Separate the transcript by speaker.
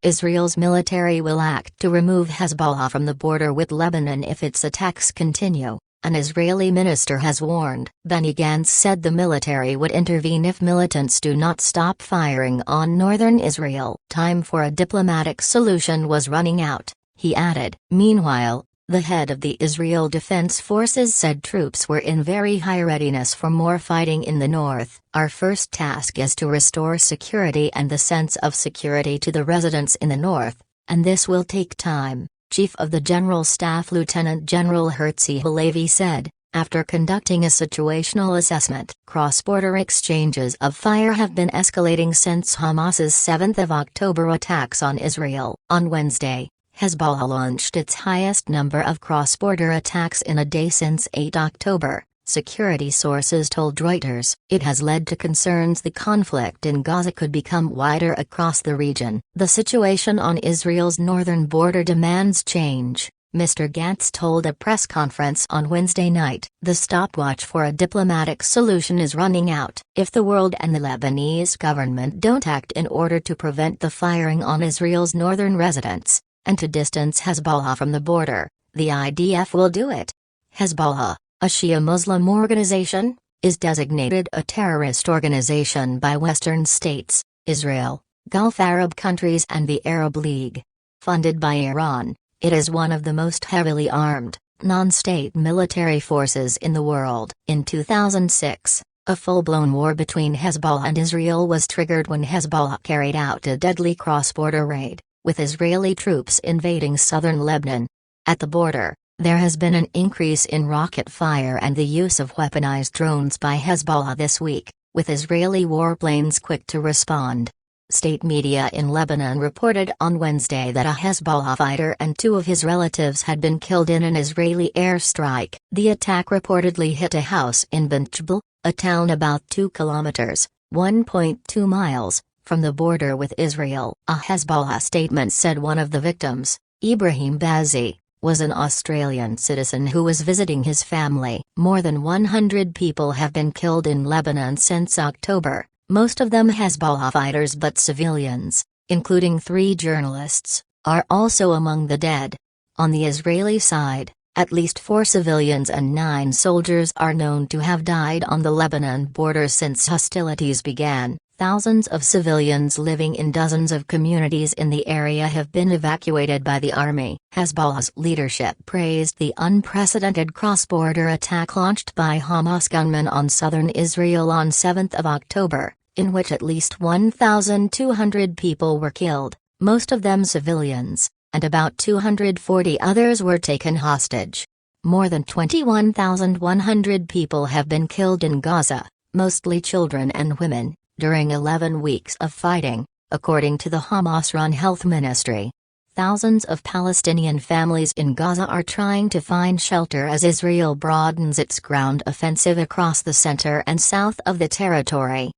Speaker 1: Israel's military will act to remove Hezbollah from the border with Lebanon if its attacks continue, an Israeli minister has warned. Benny Gantz said the military would intervene if militants do not stop firing on northern Israel. Time for a diplomatic solution was running out, he added. Meanwhile, the head of the Israel Defense Forces said troops were in very high readiness for more fighting in the north. Our first task is to restore security and the sense of security to the residents in the north, and this will take time, Chief of the General Staff Lieutenant General Herzi Halevi said, after conducting a situational assessment. Cross-border exchanges of fire have been escalating since Hamas's 7th of October attacks on Israel. On Wednesday, Hezbollah launched its highest number of cross-border attacks in a day since 8 October, security sources told Reuters. It has led to concerns the conflict in Gaza could become wider across the region. The situation on Israel's northern border demands change, Mr. Gantz told a press conference on Wednesday night. The stopwatch for a diplomatic solution is running out. If the world and the Lebanese government don't act in order to prevent the firing on Israel's northern residents, and to distance Hezbollah from the border, the IDF will do it. Hezbollah, a Shia Muslim organization, is designated a terrorist organization by Western states, Israel, Gulf Arab countries and the Arab League. Funded by Iran, it is one of the most heavily armed, non-state military forces in the world. In 2006, a full-blown war between Hezbollah and Israel was triggered when Hezbollah carried out a deadly cross-border raid, with Israeli troops invading southern Lebanon. At the border, there has been an increase in rocket fire and the use of weaponized drones by Hezbollah this week, with Israeli warplanes quick to respond. State media in Lebanon reported on Wednesday that a Hezbollah fighter and 2 of his relatives had been killed in an Israeli airstrike. The attack reportedly hit a house in Bint Jbel, a town about 2 kilometers, 1.2 miles, from the border with Israel. A Hezbollah statement said one of the victims, Ibrahim Bazi, was an Australian citizen who was visiting his family. More than 100 people have been killed in Lebanon since October, most of them Hezbollah fighters, but civilians, including 3 journalists, are also among the dead. On the Israeli side, at least 4 civilians and 9 soldiers are known to have died on the Lebanon border since hostilities began. Thousands of civilians living in dozens of communities in the area have been evacuated by the army. Hezbollah's leadership praised the unprecedented cross-border attack launched by Hamas gunmen on southern Israel on 7th of October, in which at least 1,200 people were killed, most of them civilians, and about 240 others were taken hostage. More than 21,100 people have been killed in Gaza, mostly children and women, during 11 weeks of fighting, according to the Hamas-run health ministry. Thousands of Palestinian families in Gaza are trying to find shelter as Israel broadens its ground offensive across the center and south of the territory.